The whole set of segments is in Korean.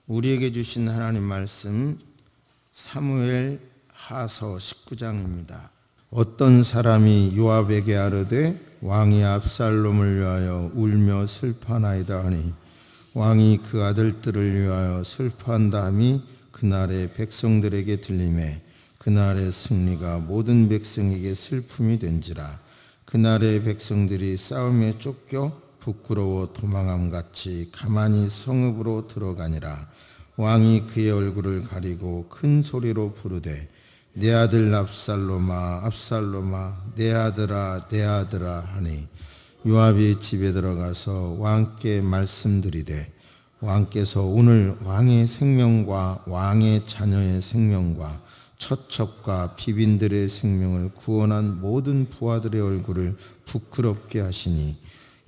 우리에게 주신 하나님 말씀 사무엘 하서 19장입니다. 어떤 사람이 요압에게 아뢰되 왕이 압살롬을 위하여 울며 슬퍼하나이다 하니 왕이 그 아들들을 위하여 슬퍼한다 함이 그날의 백성들에게 들리매 그날의 승리가 모든 백성에게 슬픔이 된지라. 그날의 백성들이 싸움에 쫓겨 부끄러워 도망함같이 가만히 성읍으로 들어가니라. 왕이 그의 얼굴을 가리고 큰 소리로 부르되 내 아들 압살롬아 압살롬아 내 아들아 내 아들아 하니 요압이 집에 들어가서 왕께 말씀드리되 왕께서 오늘 왕의 생명과 왕의 자녀의 생명과 처첩과 비빈들의 생명을 구원한 모든 부하들의 얼굴을 부끄럽게 하시니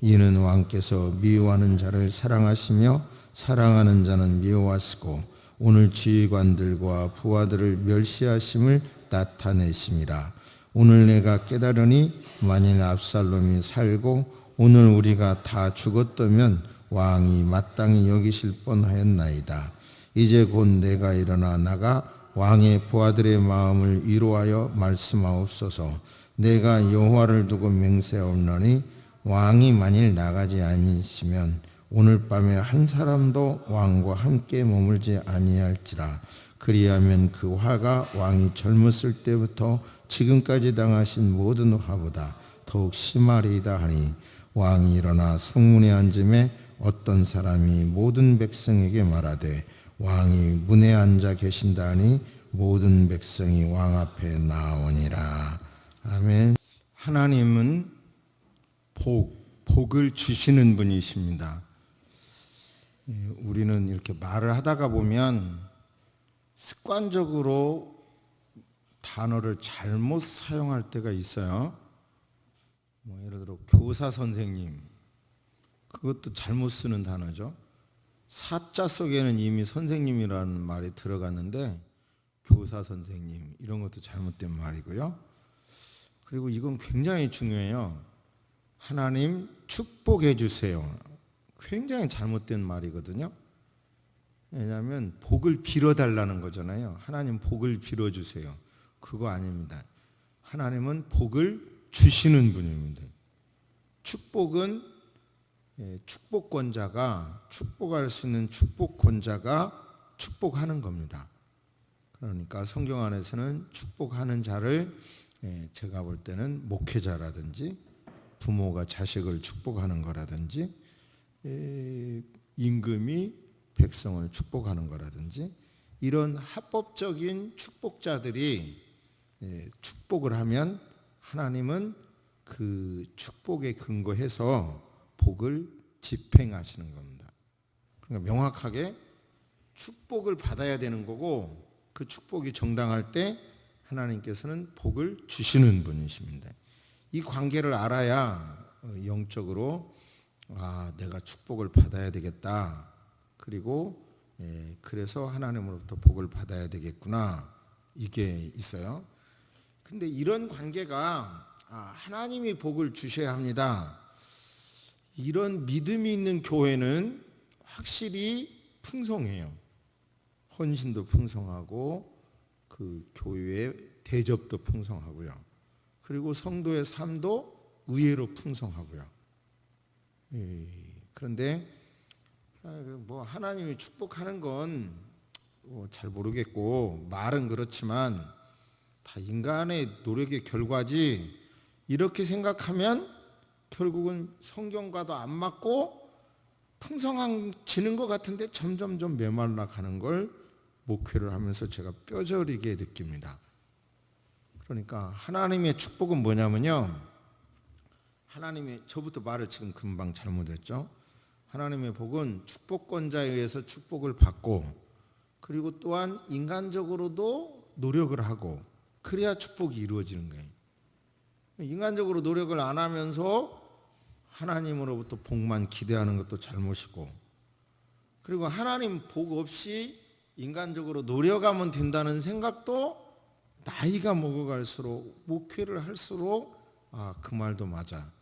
이는 왕께서 미워하는 자를 사랑하시며 사랑하는 자는 미워하시고 오늘 지휘관들과 부하들을 멸시하심을 나타내심이라. 오늘 내가 깨달으니 만일 압살롬이 살고 오늘 우리가 다 죽었다면 왕이 마땅히 여기실 뻔하였나이다. 이제 곧 내가 일어나 나가 왕의 부하들의 마음을 위로하여 말씀하옵소서. 내가 여호와를 두고 맹세하옵나니 왕이 만일 나가지 아니시면 오늘 밤에 한 사람도 왕과 함께 머물지 아니할지라. 그리하면 그 화가 왕이 젊었을 때부터 지금까지 당하신 모든 화보다 더욱 심하리이다 하니 왕이 일어나 성문에 앉음에 어떤 사람이 모든 백성에게 말하되 왕이 문에 앉아 계신다 하니 모든 백성이 왕 앞에 나오니라. 아멘. 하나님은 복을 주시는 분이십니다. 우리는 이렇게 말을 하다가 보면 습관적으로 단어를 잘못 사용할 때가 있어요. 예를 들어 교사 선생님, 그것도 잘못 쓰는 단어죠. 사자 속에는 이미 선생님이라는 말이 들어갔는데 교사 선생님 이런 것도 잘못된 말이고요. 그리고 이건 굉장히 중요해요. 하나님 축복해 주세요. 굉장히 잘못된 말이거든요. 왜냐하면 복을 빌어달라는 거잖아요. 하나님 복을 빌어주세요. 그거 아닙니다. 하나님은 복을 주시는 분입니다. 축복은 축복권자가 축복할 수 있는 축복권자가 축복하는 겁니다. 그러니까 성경 안에서는 축복하는 자를 제가 볼 때는 목회자라든지 부모가 자식을 축복하는 거라든지 임금이 백성을 축복하는 거라든지 이런 합법적인 축복자들이 축복을 하면 하나님은 그 축복에 근거해서 복을 집행하시는 겁니다. 그러니까 명확하게 축복을 받아야 되는 거고 그 축복이 정당할 때 하나님께서는 복을 주시는 분이십니다. 이 관계를 알아야 영적으로 내가 축복을 받아야 되겠다. 그리고 그래서 하나님으로부터 복을 받아야 되겠구나. 이게 있어요. 근데 이런 관계가 하나님이 복을 주셔야 합니다. 이런 믿음이 있는 교회는 확실히 풍성해요. 헌신도 풍성하고 그 교회의 대접도 풍성하고요. 그리고 성도의 삶도 의외로 풍성하고요. 그런데 하나님이 축복하는 건 잘 모르겠고 말은 그렇지만 다 인간의 노력의 결과지 이렇게 생각하면 결국은 성경과도 안 맞고 풍성해지는 것 같은데 점점점 메말라 가는 걸 목회를 하면서 제가 뼈저리게 느낍니다. 그러니까 하나님의 축복은 뭐냐면요. 하나님의 저부터 말을 지금 금방 잘못했죠. 하나님의 복은 축복권자에 의해서 축복을 받고 그리고 또한 인간적으로도 노력을 하고 그래야 축복이 이루어지는 거예요. 인간적으로 노력을 안 하면서 하나님으로부터 복만 기대하는 것도 잘못이고 그리고 하나님 복 없이 인간적으로 노력하면 된다는 생각도 나이가 먹어갈수록 목회를 할수록 그 말도 맞아.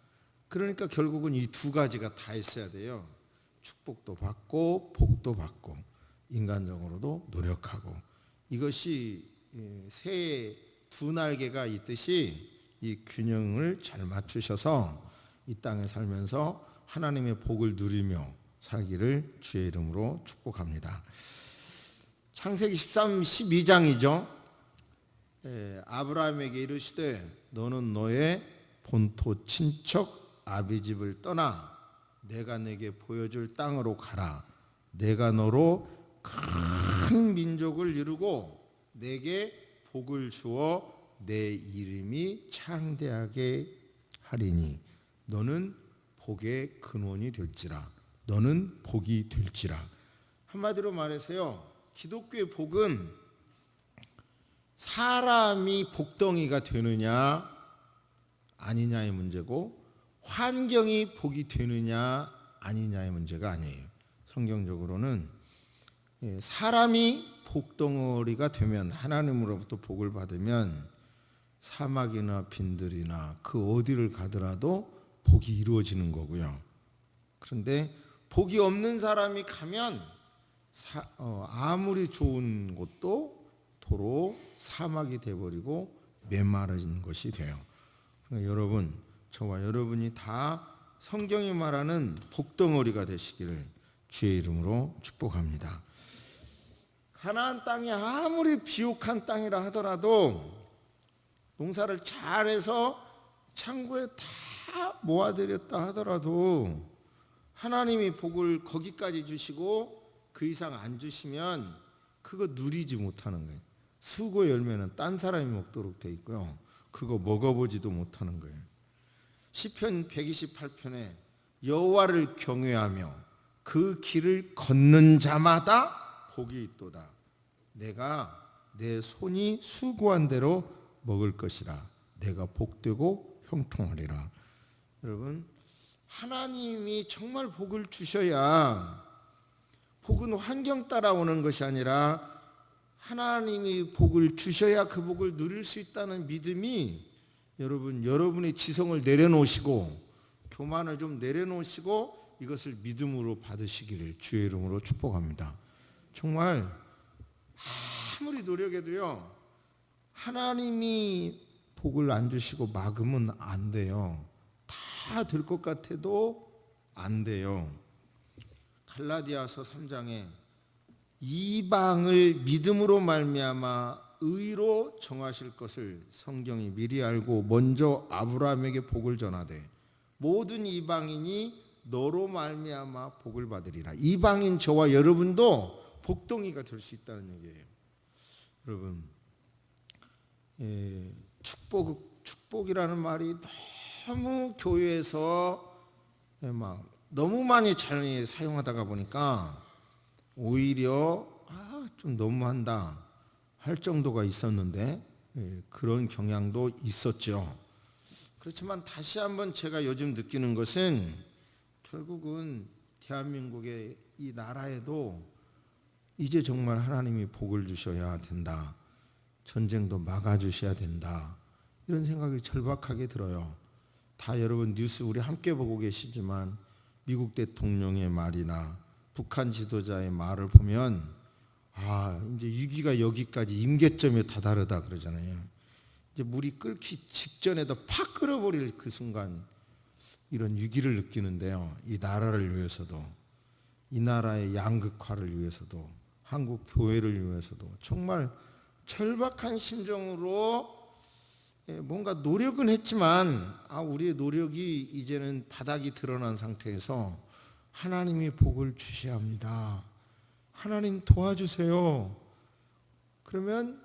그러니까 결국은 이 두 가지가 다 있어야 돼요. 축복도 받고 복도 받고. 인간적으로도 노력하고, 이것이 새의 두 날개가 있듯이 이 균형을 잘 맞추셔서 이 땅에 살면서 하나님의 복을 누리며 살기를 주의 이름으로 축복합니다. 창세기 13, 12장이죠. 아브라함에게 이르시되 너는 너의 본토 친척 아비 집을 떠나 내가 내게 보여줄 땅으로 가라. 내가 너로 큰 민족을 이루고 내게 복을 주어 내 이름이 창대하게 하리니 너는 복의 근원이 될지라. 너는 복이 될지라. 한마디로 말해서요, 기독교의 복은 사람이 복덩이가 되느냐 아니냐의 문제고, 환경이 복이 되느냐 아니냐의 문제가 아니에요. 성경적으로는 사람이 복덩어리가 되면, 하나님으로부터 복을 받으면 사막이나 빈들이나 그 어디를 가더라도 복이 이루어지는 거고요. 그런데 복이 없는 사람이 가면 아무리 좋은 곳도 도로 사막이 돼버리고 메마른 것이 돼요. 그러니까 여러분, 저와 여러분이 다 성경이 말하는 복덩어리가 되시기를 주의 이름으로 축복합니다. 가나안 땅이 아무리 비옥한 땅이라 하더라도 농사를 잘해서 창고에 다 모아들였다 하더라도 하나님이 복을 거기까지 주시고 그 이상 안 주시면 그거 누리지 못하는 거예요. 수고 열매는 딴 사람이 먹도록 돼 있고요, 그거 먹어보지도 못하는 거예요. 시편 128편에 여호와를 경외하며 그 길을 걷는 자마다 복이 있도다. 내가 내 손이 수고한 대로 먹을 것이라. 내가 복되고 형통하리라. 여러분, 하나님이 정말 복을 주셔야, 복은 환경 따라 오는 것이 아니라 하나님이 복을 주셔야 그 복을 누릴 수 있다는 믿음이, 여러분의 지성을 내려놓으시고 교만을 좀 내려놓으시고 이것을 믿음으로 받으시기를 주의 이름으로 축복합니다. 정말 아무리 노력해도요, 하나님이 복을 안 주시고 막으면 안 돼요. 다 될 것 같아도 안 돼요. 갈라디아서 3장에 이방을 믿음으로 말미암아 의로 정하실 것을 성경이 미리 알고 먼저 아브라함에게 복을 전하되 모든 이방인이 너로 말미암아 복을 받으리라. 이방인 저와 여러분도 복덩이가 될 수 있다는 얘기예요. 여러분, 축복이라는 말이 너무 교회에서 너무 많이 잘 사용하다가 보니까 오히려 좀 너무한다 할 정도가 있었는데, 그런 경향도 있었죠. 그렇지만 다시 한번 제가 요즘 느끼는 것은 결국은 대한민국의 이 나라에도 이제 정말 하나님이 복을 주셔야 된다, 전쟁도 막아주셔야 된다, 이런 생각이 절박하게 들어요. 다 여러분 뉴스 우리 함께 보고 계시지만 미국 대통령의 말이나 북한 지도자의 말을 보면 이제 위기가 여기까지 임계점에 다다르다 그러잖아요. 이제 물이 끓기 직전에도 팍 끓어버릴 그 순간 이런 위기를 느끼는데요. 이 나라를 위해서도, 이 나라의 양극화를 위해서도, 한국 교회를 위해서도 정말 절박한 심정으로 뭔가 노력은 했지만 우리의 노력이 이제는 바닥이 드러난 상태에서 하나님이 복을 주셔야 합니다. 하나님 도와주세요. 그러면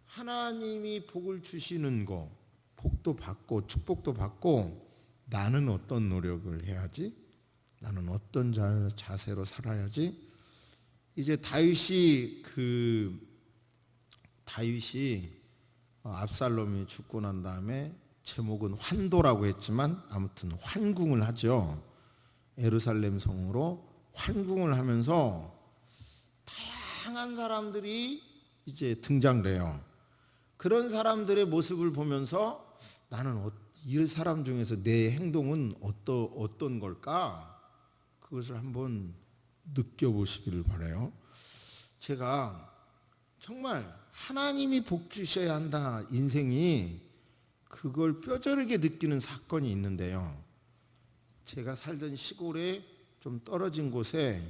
하나님이 복을 주시는 거, 복도 받고 축복도 받고, 나는 어떤 노력을 해야지? 나는 어떤 자세로 살아야지? 이제 다윗이 압살롬이 죽고 난 다음에 제목은 환도라고 했지만 아무튼 환궁을 하죠. 예루살렘 성으로 환궁을 하면서 다양한 사람들이 이제 등장돼요. 그런 사람들의 모습을 보면서 나는 이 사람 중에서 내 행동은 어떤 걸까? 그것을 한번 느껴보시기를 바라요. 제가 정말 하나님이 복 주셔야 한다 인생이 그걸 뼈저리게 느끼는 사건이 있는데요. 제가 살던 시골에 좀 떨어진 곳에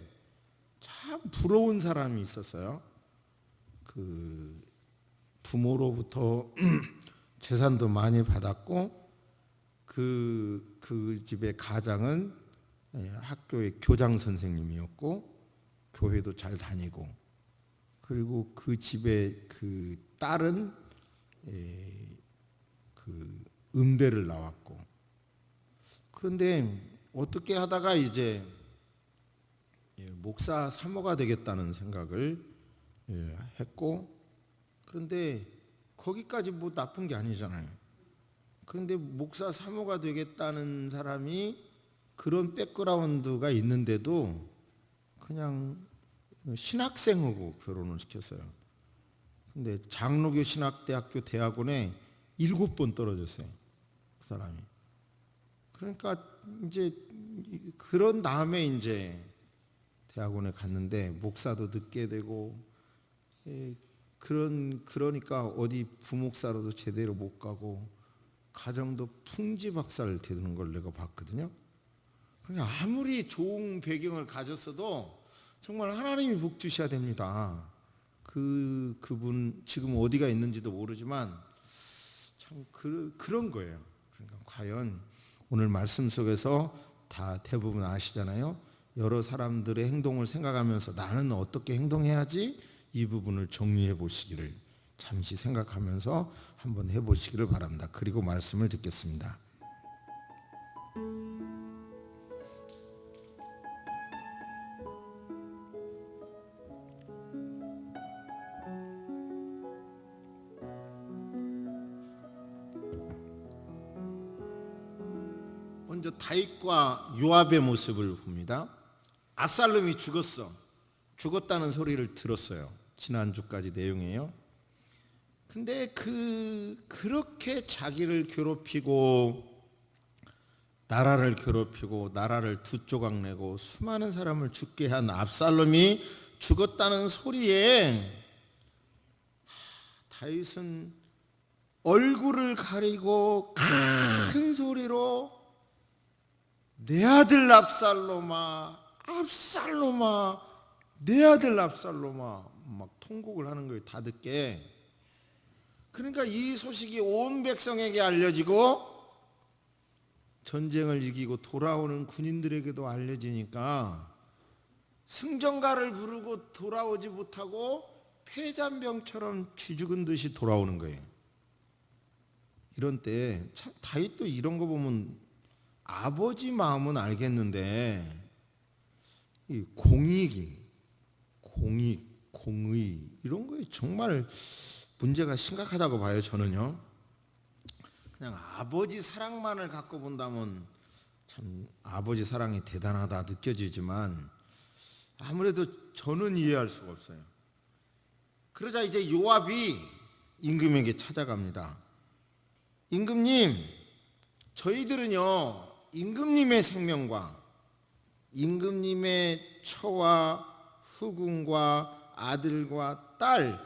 참 부러운 사람이 있었어요. 그 부모로부터 재산도 많이 받았고 그 집의 가장은 학교의 교장 선생님이었고 교회도 잘 다니고 그리고 그 집의 그 딸은 그 음대를 나왔고 그런데 어떻게 하다가 이제 목사 사모가 되겠다는 생각을 했고 그런데 거기까지 뭐 나쁜 게 아니잖아요. 그런데 목사 사모가 되겠다는 사람이 그런 백그라운드가 있는데도 그냥 신학생하고 결혼을 시켰어요. 근데 장로교 신학대학교 대학원에 7번 떨어졌어요. 그 사람이. 그러니까 이제 그런 다음에 이제 대학원에 갔는데 목사도 늦게 되고 그러니까 어디 부목사로도 제대로 못 가고 가정도 풍지박살 되는 걸 내가 봤거든요. 그러니까 아무리 좋은 배경을 가졌어도 정말 하나님이 복 주셔야 됩니다. 그분 지금 어디가 있는지도 모르지만 참 그런 거예요. 그러니까 과연 오늘 말씀 속에서 다 대부분 아시잖아요. 여러 사람들의 행동을 생각하면서 나는 어떻게 행동해야지 이 부분을 정리해 보시기를 잠시 생각하면서 한번 해보시기를 바랍니다. 그리고 말씀을 듣겠습니다. 먼저 다윗과 요압의 모습을 봅니다. 압살롬이 죽었다는 소리를 들었어요. 지난주까지 내용이에요. 근데 그렇게 자기를 괴롭히고 나라를 괴롭히고 나라를 두 조각 내고 수많은 사람을 죽게 한 압살롬이 죽었다는 소리에 다윗은 얼굴을 가리고 큰 소리로 내 아들 압살롬아, 압살롬아, 내 아들 압살롬아 막 통곡을 하는 거예요. 다 듣게. 그러니까 이 소식이 온 백성에게 알려지고 전쟁을 이기고 돌아오는 군인들에게도 알려지니까 승전가를 부르고 돌아오지 못하고 폐잔병처럼 쥐죽은 듯이 돌아오는 거예요. 이런 때 참 다윗도 이런 거 보면 아버지 마음은 알겠는데 이 공의 이런 거에 정말 문제가 심각하다고 봐요. 저는요. 그냥 아버지 사랑만을 갖고 본다면 참 아버지 사랑이 대단하다 느껴지지만 아무래도 저는 이해할 수가 없어요. 그러자 이제 요압이 임금에게 찾아갑니다. 임금님, 저희들은요 임금님의 생명과 임금님의 처와 후궁과 아들과 딸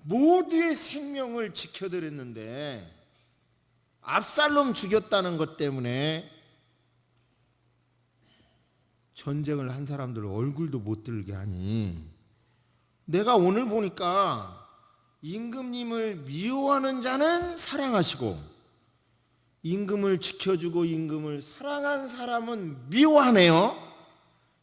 모두의 생명을 지켜드렸는데 압살롬 죽였다는 것 때문에 전쟁을 한 사람들 얼굴도 못 들게 하니 내가 오늘 보니까 임금님을 미워하는 자는 사랑하시고 임금을 지켜주고 임금을 사랑한 사람은 미워하네요.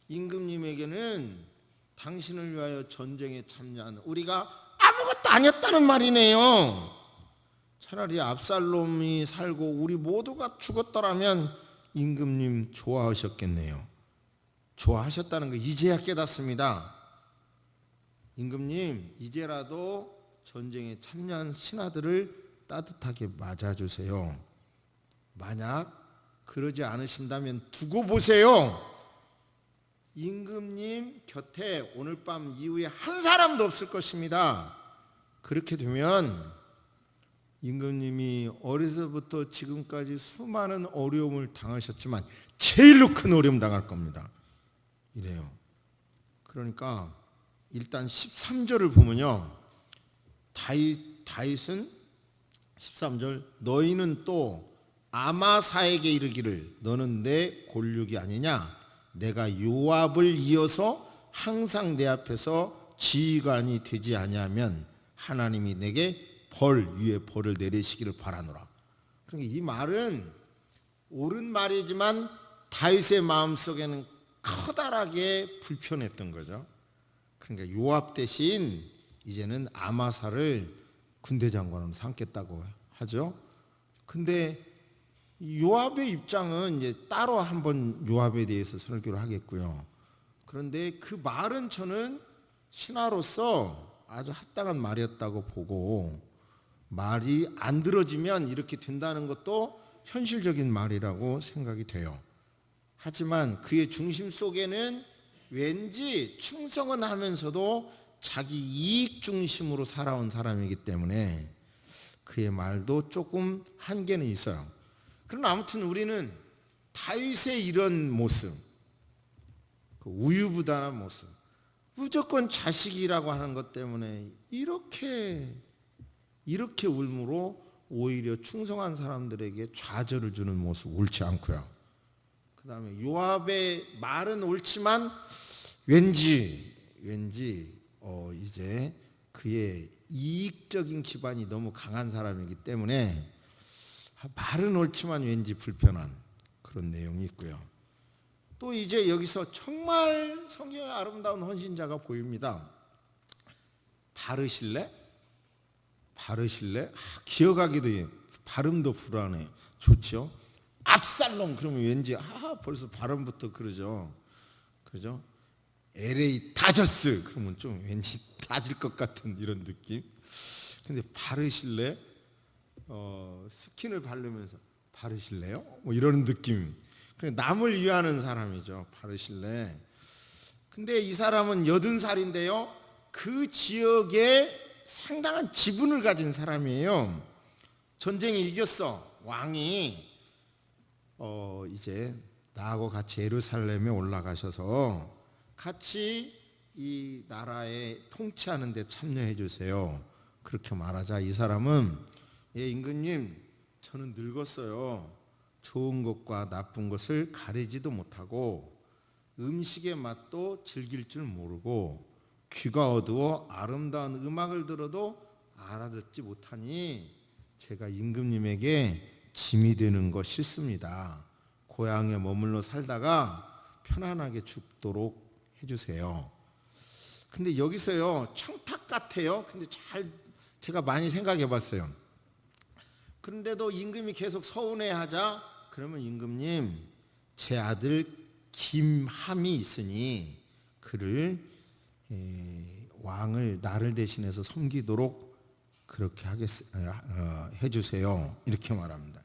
임금님에게는 당신을 위하여 전쟁에 참여한 우리가 아무것도 아니었다는 말이네요. 차라리 압살롬이 살고 우리 모두가 죽었더라면 임금님 좋아하셨겠네요. 좋아하셨다는 거 이제야 깨닫습니다. 임금님 이제라도 전쟁에 참여한 신하들을 따뜻하게 맞아주세요. 만약 그러지 않으신다면 두고 보세요. 임금님 곁에 오늘 밤 이후에 한 사람도 없을 것입니다. 그렇게 되면 임금님이 어려서부터 지금까지 수많은 어려움을 당하셨지만 제일로 큰 어려움 당할 겁니다. 이래요. 그러니까 일단 13절을 보면요. 다윗은 13절 너희는 또 아마사에게 이르기를 너는 내 골육이 아니냐 내가 요압을 이어서 항상 내 앞에서 지휘관이 되지 아니하면 하나님이 내게 벌 위에 벌을 내리시기를 바라노라. 그러니까 이 말은 옳은 말이지만 다윗의 마음속에는 커다랗게 불편했던 거죠. 그러니까 요압 대신 이제는 아마사를 군대 장관으로 삼겠다고 하죠. 근데 요압의 입장은 이제 따로 한번 요압에 대해서 설교를 하겠고요. 그런데 그 말은 저는 신하로서 아주 합당한 말이었다고 보고, 말이 안 들어지면 이렇게 된다는 것도 현실적인 말이라고 생각이 돼요. 하지만 그의 중심 속에는 왠지 충성은 하면서도 자기 이익 중심으로 살아온 사람이기 때문에 그의 말도 조금 한계는 있어요. 그러나 아무튼 우리는 다윗의 이런 모습, 그 우유부단한 모습, 무조건 자식이라고 하는 것 때문에 이렇게 울므로 오히려 충성한 사람들에게 좌절을 주는 모습 옳지 않고요. 그 다음에 요압의 말은 옳지만 왠지 이제 그의 이익적인 기반이 너무 강한 사람이기 때문에 말은 옳지만 왠지 불편한 그런 내용이 있고요. 또 이제 여기서 정말 성경의 아름다운 헌신자가 보입니다. 바르실레? 기억하기도 해요. 발음도 불안해요. 좋죠? 압살롬 그러면 왠지 벌써 발음부터 그러죠. LA 다저스 그러면 좀 왠지 따질 것 같은 이런 느낌. 근데 바르실레 스킨을 바르면서 바르실래요? 뭐 이런 느낌. 남을 위하는 사람이죠. 바르실레. 근데 이 사람은 80살인데요. 그 지역에 상당한 지분을 가진 사람이에요. 전쟁이 이겼어. 왕이 이제 나하고 같이 예루살렘에 올라가셔서 같이 이 나라에 통치하는 데 참여해 주세요. 그렇게 말하자 이 사람은 임금님 저는 늙었어요. 좋은 것과 나쁜 것을 가리지도 못하고 음식의 맛도 즐길 줄 모르고 귀가 어두워 아름다운 음악을 들어도 알아듣지 못하니 제가 임금님에게 짐이 되는 거 싫습니다. 고향에 머물러 살다가 편안하게 죽도록 해주세요. 근데 여기서요 청탁 같아요. 근데 제가 많이 생각해 봤어요. 그런데도 임금이 계속 서운해하자 그러면 임금님 제 아들 김함이 있으니 그를 왕을 나를 대신해서 섬기도록 그렇게 해주세요. 이렇게 말합니다.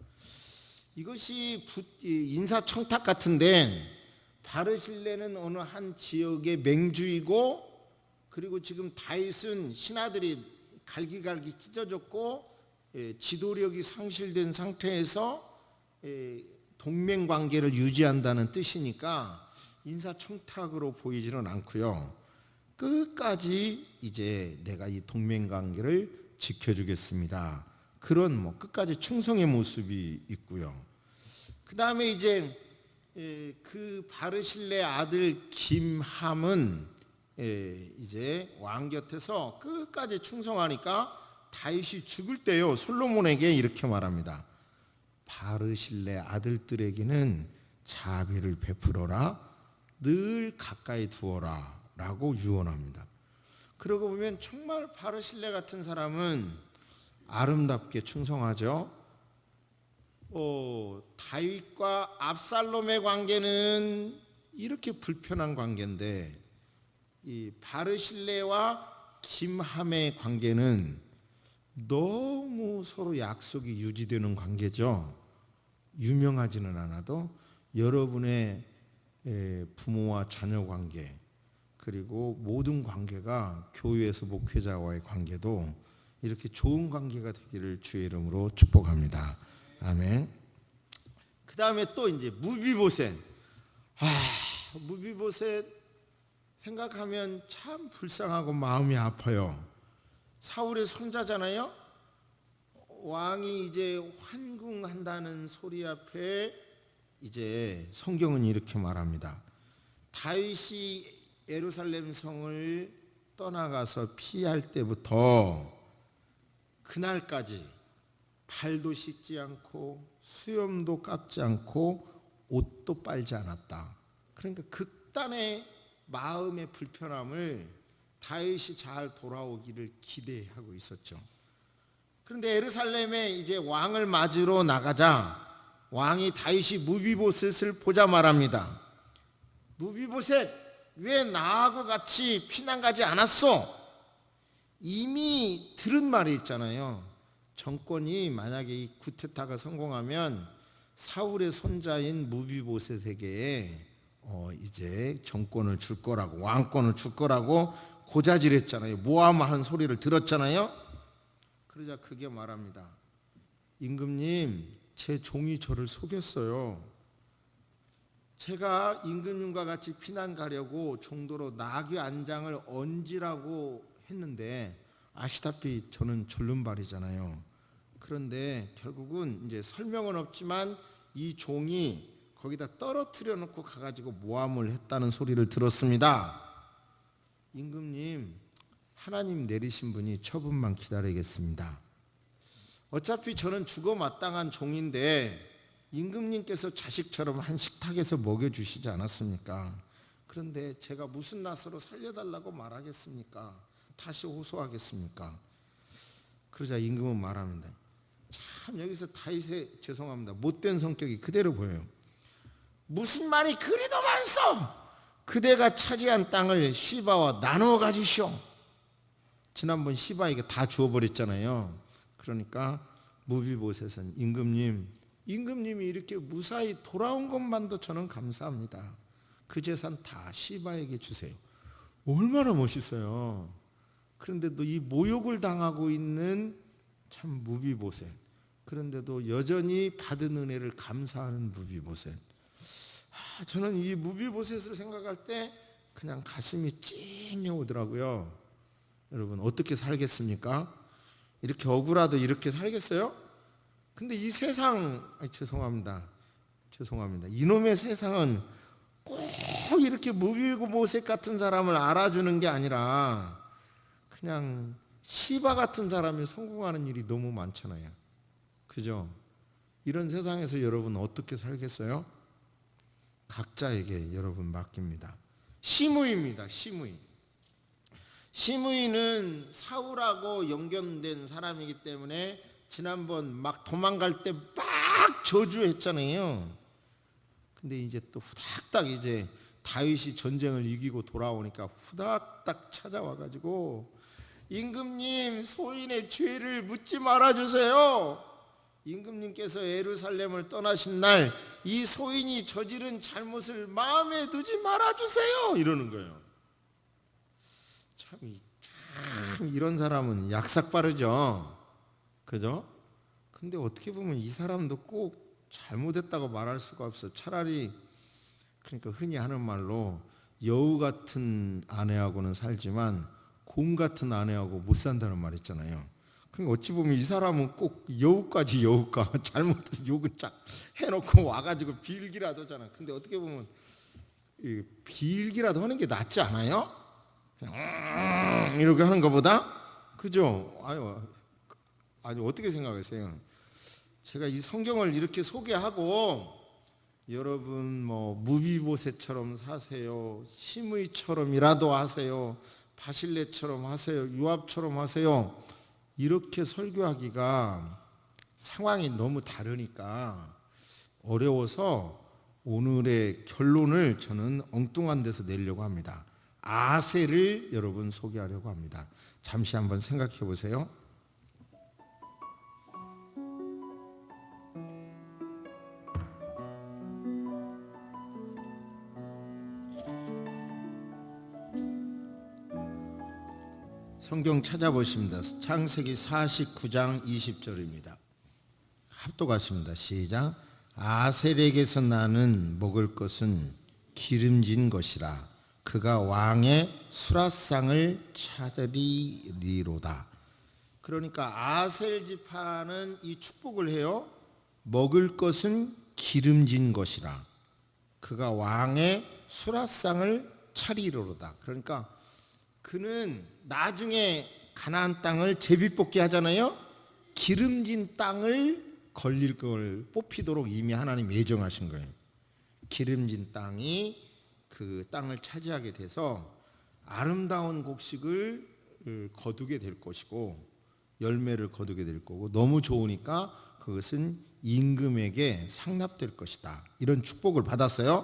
이것이 인사청탁 같은데 바르실레는 어느 한 지역의 맹주이고 그리고 지금 다윗은 신하들이 갈기갈기 찢어졌고 지도력이 상실된 상태에서 동맹관계를 유지한다는 뜻이니까 인사청탁으로 보이지는 않고요. 끝까지 이제 내가 이 동맹관계를 지켜주겠습니다. 그런 끝까지 충성의 모습이 있고요. 그 다음에 이제 그 바르실레 아들 김함은 이제 왕 곁에서 끝까지 충성하니까 다윗이 죽을 때요 솔로몬에게 이렇게 말합니다. 바르실레 아들들에게는 자비를 베풀어라 늘 가까이 두어라 라고 유언합니다. 그러고 보면 정말 바르실레 같은 사람은 아름답게 충성하죠. 다윗과 압살롬의 관계는 이렇게 불편한 관계인데 이 바르실레와 김함의 관계는 너무 서로 약속이 유지되는 관계죠. 유명하지는 않아도 여러분의 부모와 자녀 관계 그리고 모든 관계가 교회에서 목회자와의 관계도 이렇게 좋은 관계가 되기를 주의 이름으로 축복합니다. 아멘. 그 다음에 또 이제 무비보셋. 무비보셋 생각하면 참 불쌍하고 마음이 아파요. 사울의 손자잖아요. 왕이 이제 환궁한다는 소리 앞에 이제 성경은 이렇게 말합니다. 다윗이 예루살렘 성을 떠나가서 피할 때부터 그날까지 발도 씻지 않고 수염도 깎지 않고 옷도 빨지 않았다. 그러니까 극단의 마음의 불편함을 다윗이 잘 돌아오기를 기대하고 있었죠. 그런데 예루살렘에 이제 왕을 맞으러 나가자 왕이 다윗이 무비보셋을 보자 말합니다. 무비보셋, 왜 나하고 같이 피난 가지 않았어? 이미 들은 말이 있잖아요. 정권이 만약에 이 쿠데타가 성공하면 사울의 손자인 무비보셋에게 이제 정권을 줄 거라고, 왕권을 줄 거라고 고자질했잖아요. 모함한 소리를 들었잖아요. 그러자 그게 말합니다. 임금님, 제 종이 저를 속였어요. 제가 임금님과 같이 피난 가려고 종도로 나귀 안장을 얹으라고 했는데 아시다시피 저는 절름발이잖아요. 그런데 결국은 이제 설명은 없지만 이 종이 거기다 떨어뜨려 놓고 가가지고 모함을 했다는 소리를 들었습니다. 임금님, 하나님 내리신 분이 처분만 기다리겠습니다. 어차피 저는 죽어 마땅한 종인데 임금님께서 자식처럼 한 식탁에서 먹여주시지 않았습니까? 그런데 제가 무슨 낯으로 살려달라고 말하겠습니까? 다시 호소하겠습니까? 그러자 임금은 말합니다. 참 여기서 다윗의 죄송합니다. 못된 성격이 그대로 보여요. 무슨 말이 그리도 많소? 그대가 차지한 땅을 시바와 나누어 가지시오. 지난번 시바에게 다 주어버렸잖아요. 그러니까 무비보셋은 임금님이 이렇게 무사히 돌아온 것만도 저는 감사합니다. 그 재산 다 시바에게 주세요. 얼마나 멋있어요. 그런데도 이 모욕을 당하고 있는 참 무비보셋, 그런데도 여전히 받은 은혜를 감사하는 무비보셋. 저는 이 무비보셋을 생각할 때 그냥 가슴이 찡해 오더라고요. 여러분 어떻게 살겠습니까? 이렇게 억울하도 이렇게 살겠어요? 근데 이 세상, 죄송합니다. 이놈의 세상은 꼭 이렇게 무비보셋 같은 사람을 알아주는 게 아니라 그냥 시바 같은 사람이 성공하는 일이 너무 많잖아요. 그죠? 이런 세상에서 여러분 어떻게 살겠어요? 각자에게 여러분 맡깁니다. 시므이입니다. 시므이는 사울하고 연결된 사람이기 때문에 지난번 막 도망갈 때 막 저주했잖아요. 근데 이제 또 후닥닥 이제 다윗이 전쟁을 이기고 돌아오니까 후닥닥 찾아와가지고 임금님, 소인의 죄를 묻지 말아주세요. 임금님께서 예루살렘을 떠나신 날 이 소인이 저지른 잘못을 마음에 두지 말아주세요. 이러는 거예요. 참 이런 사람은 약삭 빠르죠. 그죠? 근데 어떻게 보면 이 사람도 꼭 잘못했다고 말할 수가 없어. 차라리 그러니까 흔히 하는 말로 여우 같은 아내하고는 살지만 곰 같은 아내하고 못 산다는 말 있잖아요. 그러니까 어찌 보면 이 사람은 꼭 여우까지 여우가 잘못해서 욕은 쫙 해놓고 와가지고 빌기라도 하잖아. 근데 어떻게 보면 빌기라도 하는 게 낫지 않아요? 그냥 이렇게 하는 것보다? 그죠? 아니 어떻게 생각하세요? 제가 이 성경을 이렇게 소개하고 여러분 뭐 무비보셋처럼 사세요, 시므이처럼이라도 하세요, 바실레처럼 하세요, 요압처럼 하세요, 이렇게 설교하기가 상황이 너무 다르니까 어려워서 오늘의 결론을 저는 엉뚱한 데서 내려고 합니다. 아세를 여러분 소개하려고 합니다. 잠시 한번 생각해 보세요. 성경 찾아보십니다. 창세기 49장 20절입니다. 합독하십니다. 시작. 아셀에게서 나는 먹을 것은 기름진 것이라 그가 왕의 수라상을 찾으리로다. 그러니까 아셀 지파는 이 축복을 해요. 먹을 것은 기름진 것이라 그가 왕의 수라상을 차리리로다. 그러니까 그는 나중에 가나안 땅을 제비뽑기 하잖아요. 기름진 땅을 걸릴 걸 뽑히도록 이미 하나님 예정하신 거예요. 기름진 땅이 그 땅을 차지하게 돼서 아름다운 곡식을 거두게 될 것이고 열매를 거두게 될 거고 너무 좋으니까 그것은 임금에게 상납될 것이다. 이런 축복을 받았어요.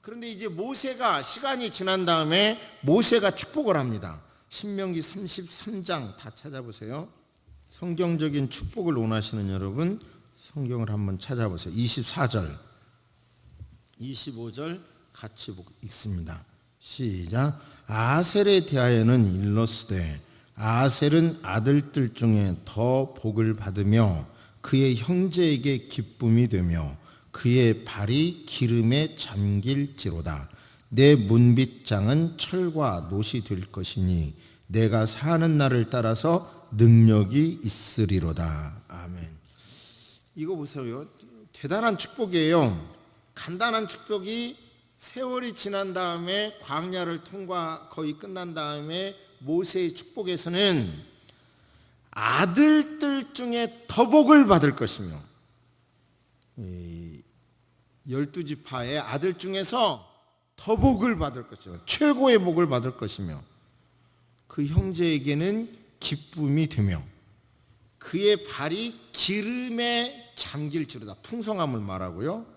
그런데 이제 모세가 시간이 지난 다음에 모세가 축복을 합니다. 신명기 33장 다 찾아보세요. 성경적인 축복을 원하시는 여러분 성경을 한번 찾아보세요. 24절 25절 같이 읽습니다. 시작. 아셀에 대하여는 일렀으되 아셀은 아들들 중에 더 복을 받으며 그의 형제에게 기쁨이 되며 그의 발이 기름에 잠길지로다. 내 문빗장은 철과 놋이 될 것이니 내가 사는 날을 따라서 능력이 있으리로다. 아멘. 이거 보세요. 대단한 축복이에요. 간단한 축복이 세월이 지난 다음에 광야를 통과 거의 끝난 다음에 모세의 축복에서는 아들들 중에 더 복을 받을 것이며 12지파의 아들 중에서 더 복을 받을 것이며 최고의 복을 받을 것이며 그 형제에게는 기쁨이 되며 그의 발이 기름에 잠길지로다. 풍성함을 말하고요.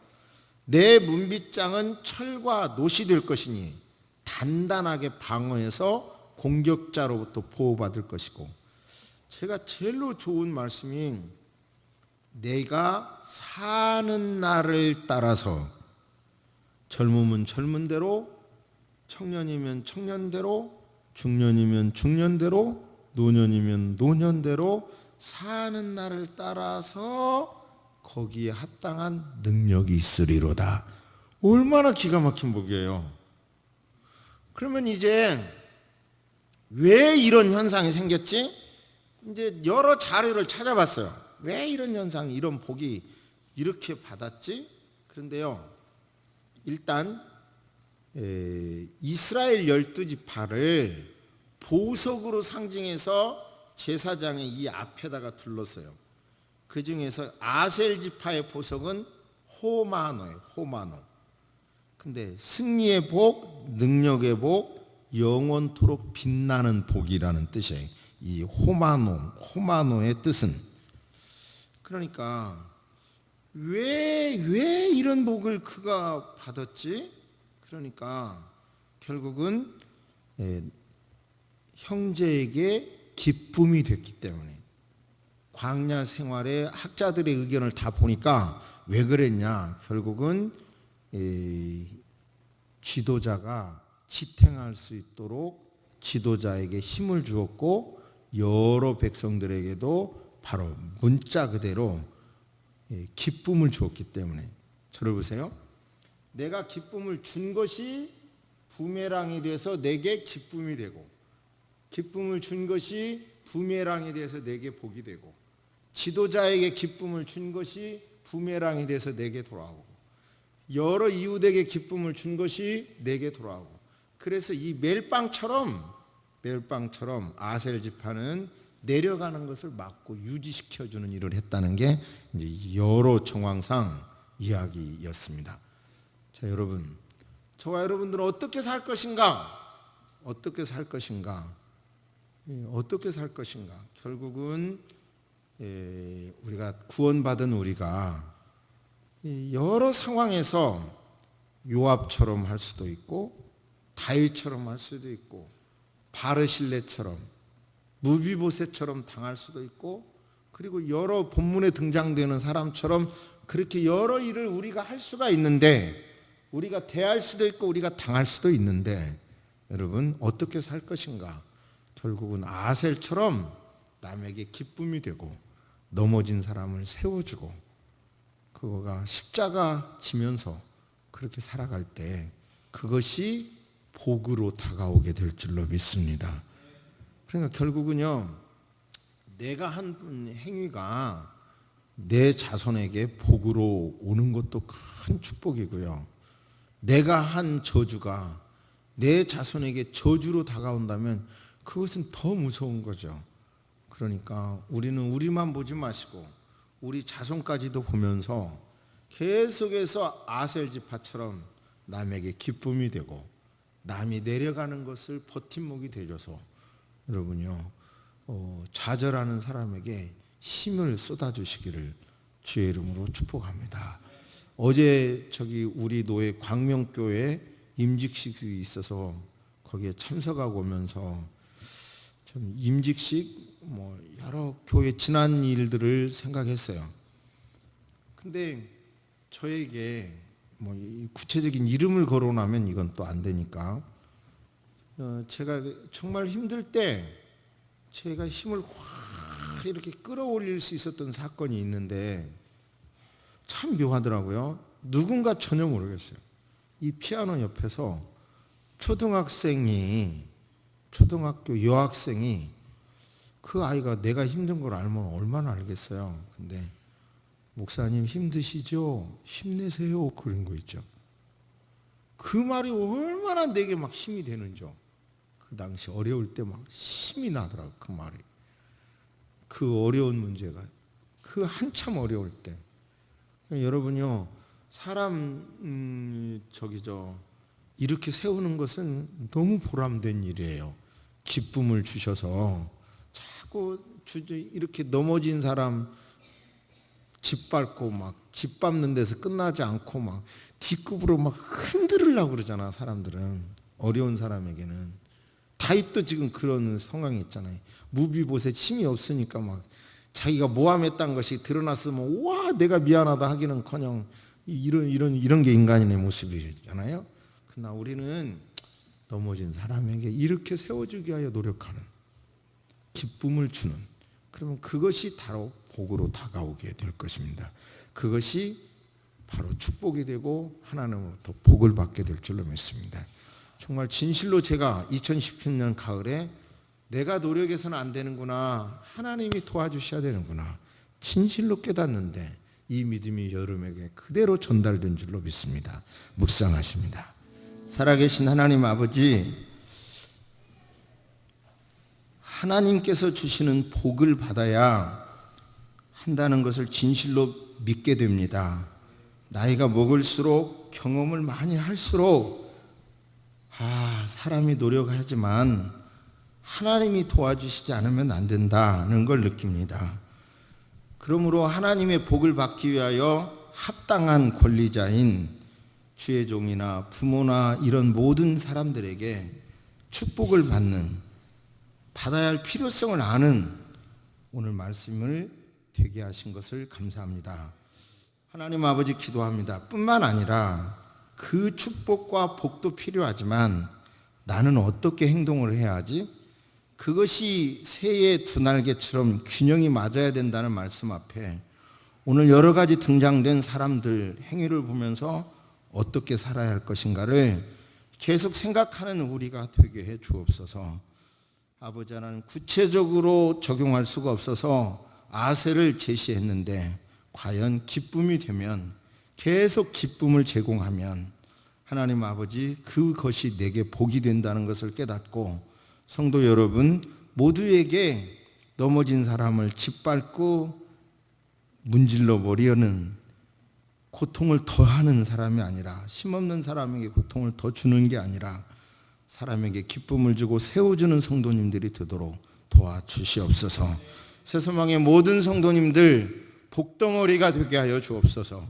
내 문빗장은 철과 놋이 될 것이니 단단하게 방어해서 공격자로부터 보호받을 것이고 제가 제일로 좋은 말씀이 내가 사는 날을 따라서 젊으면 젊은 대로 청년이면 청년대로 중년이면 중년대로 노년이면 노년대로 사는 날을 따라서 거기에 합당한 능력이 있으리로다. 얼마나 기가 막힌 복이에요. 그러면 이제 왜 이런 현상이 생겼지? 이제 여러 자료를 찾아봤어요. 왜 이런 현상이 이런 복이 이렇게 받았지? 그런데요. 일단 이스라엘 12지파를 보석으로 상징해서 제사장의 이 앞에다가 둘렀어요. 그 중에서 아셀 지파의 보석은 호마노예요. 호마노. 근데 승리의 복, 능력의 복, 영원토록 빛나는 복이라는 뜻이에요. 이 호마노의 뜻은 그러니까 왜 이런 복을 그가 받았지? 그러니까 결국은 형제에게 기쁨이 됐기 때문에 광야 생활에 학자들의 의견을 다 보니까 왜 그랬냐? 결국은 지도자가 지탱할 수 있도록 지도자에게 힘을 주었고 여러 백성들에게도 바로 문자 그대로 기쁨을 주었기 때문에 저를 보세요. 내가 기쁨을 준 것이 부메랑이 돼서 내게 기쁨이 되고 기쁨을 준 것이 부메랑이 돼서 내게 복이 되고 지도자에게 기쁨을 준 것이 부메랑이 돼서 내게 돌아오고 여러 이웃에게 기쁨을 준 것이 내게 돌아오고 그래서 이 멜빵처럼 아셀 지파는 내려가는 것을 막고 유지시켜주는 일을 했다는 게 이제 여러 정황상 이야기였습니다. 자, 여러분, 저와 여러분들은 어떻게 살 것인가? 어떻게 살 것인가? 어떻게 살 것인가? 결국은 우리가 구원받은 우리가 여러 상황에서 요압처럼 할 수도 있고 다윗처럼 할 수도 있고 바르실레처럼 무비보셋처럼 당할 수도 있고 그리고 여러 본문에 등장되는 사람처럼 그렇게 여러 일을 우리가 할 수가 있는데 우리가 대할 수도 있고 우리가 당할 수도 있는데 여러분 어떻게 살 것인가? 결국은 아셀처럼 남에게 기쁨이 되고 넘어진 사람을 세워주고 그거가 십자가 지면서 그렇게 살아갈 때 그것이 복으로 다가오게 될 줄로 믿습니다. 그러니까 결국은요, 내가 한 행위가 내 자손에게 복으로 오는 것도 큰 축복이고요, 내가 한 저주가 내 자손에게 저주로 다가온다면 그것은 더 무서운 거죠. 그러니까 우리는 우리만 보지 마시고 우리 자손까지도 보면서 계속해서 아셀 지파처럼 남에게 기쁨이 되고 남이 내려가는 것을 버팀목이 되줘서 여러분요, 좌절하는 사람에게 힘을 쏟아주시기를 주의 이름으로 축복합니다. 어제 우리 노예 광명교회 임직식이 있어서 거기에 참석하고 오면서 참 임직식 여러 교회 지난 일들을 생각했어요. 근데 저에게 구체적인 이름을 거론하면 이건 또 안 되니까, 제가 정말 힘들 때 제가 힘을 확 이렇게 끌어올릴 수 있었던 사건이 있는데 참 묘하더라고요. 누군가 전혀 모르겠어요. 이 피아노 옆에서 초등학교 여학생이 그 아이가 내가 힘든 걸 알면 얼마나 알겠어요. 근데 목사님 힘드시죠? 힘내세요. 그런 거 있죠. 그 말이 얼마나 내게 막 힘이 되는지, 그 당시 어려울 때 막 힘이 나더라고요. 그 말이. 그 어려운 문제가, 그 한참 어려울 때. 여러분요, 사람 이렇게 세우는 것은 너무 보람된 일이에요. 기쁨을 주셔서 자꾸 이렇게 넘어진 사람 짓밟고 막 짓밟는 데서 끝나지 않고 막 뒷굽으로 막 흔들으려고 그러잖아. 사람들은, 어려운 사람에게는. 다윗도 지금 그런 상황이 있잖아요. 무비보셋 힘이 없으니까 막 자기가 모함했다는 것이 드러났으면 와 내가 미안하다 하기는커녕 이런 게 인간의 모습이잖아요. 그러나 우리는 넘어진 사람에게 이렇게 세워주기 위하여 노력하는, 기쁨을 주는, 그러면 그것이 바로 복으로 다가오게 될 것입니다. 그것이 바로 축복이 되고 하나님으로부터 복을 받게 될 줄로 믿습니다. 정말 진실로 제가 2017년 가을에 내가 노력해서는 안 되는구나, 하나님이 도와주셔야 되는구나, 진실로 깨닫는데 이 믿음이 여러분에게 그대로 전달된 줄로 믿습니다. 묵상하십니다. 살아계신 하나님 아버지, 하나님께서 주시는 복을 받아야 한다는 것을 진실로 믿게 됩니다. 나이가 먹을수록, 경험을 많이 할수록 사람이 노력하지만 하나님이 도와주시지 않으면 안 된다는 걸 느낍니다. 그러므로 하나님의 복을 받기 위하여 합당한 권리자인 주의 종이나 부모나 이런 모든 사람들에게 축복을 받아야 할 필요성을 아는 오늘 말씀을 되게 하신 것을 감사합니다. 하나님 아버지 기도합니다. 뿐만 아니라 그 축복과 복도 필요하지만 나는 어떻게 행동을 해야 하지? 그것이 새의 두 날개처럼 균형이 맞아야 된다는 말씀 앞에 오늘 여러 가지 등장된 사람들 행위를 보면서 어떻게 살아야 할 것인가를 계속 생각하는 우리가 되게 해 주옵소서. 아버지 하나님, 구체적으로 적용할 수가 없어서 아세를 제시했는데 과연 기쁨이 되면, 계속 기쁨을 제공하면 하나님 아버지 그것이 내게 복이 된다는 것을 깨닫고 성도 여러분 모두에게 넘어진 사람을 짓밟고 문질러 버리는, 고통을 더하는 사람이 아니라, 힘없는 사람에게 고통을 더 주는 게 아니라 사람에게 기쁨을 주고 세워주는 성도님들이 되도록 도와주시옵소서. 새소망의 모든 성도님들 복덩어리가 되게 하여 주옵소서.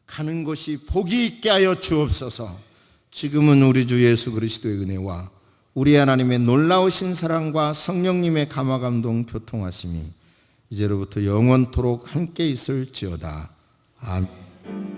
가는 곳이 복이 있게 하여 주옵소서. 지금은 우리 주 예수 그리스도의 은혜와 우리 하나님의 놀라우신 사랑과 성령님의 감화감동 교통하심이 이제로부터 영원토록 함께 있을지어다. 아멘.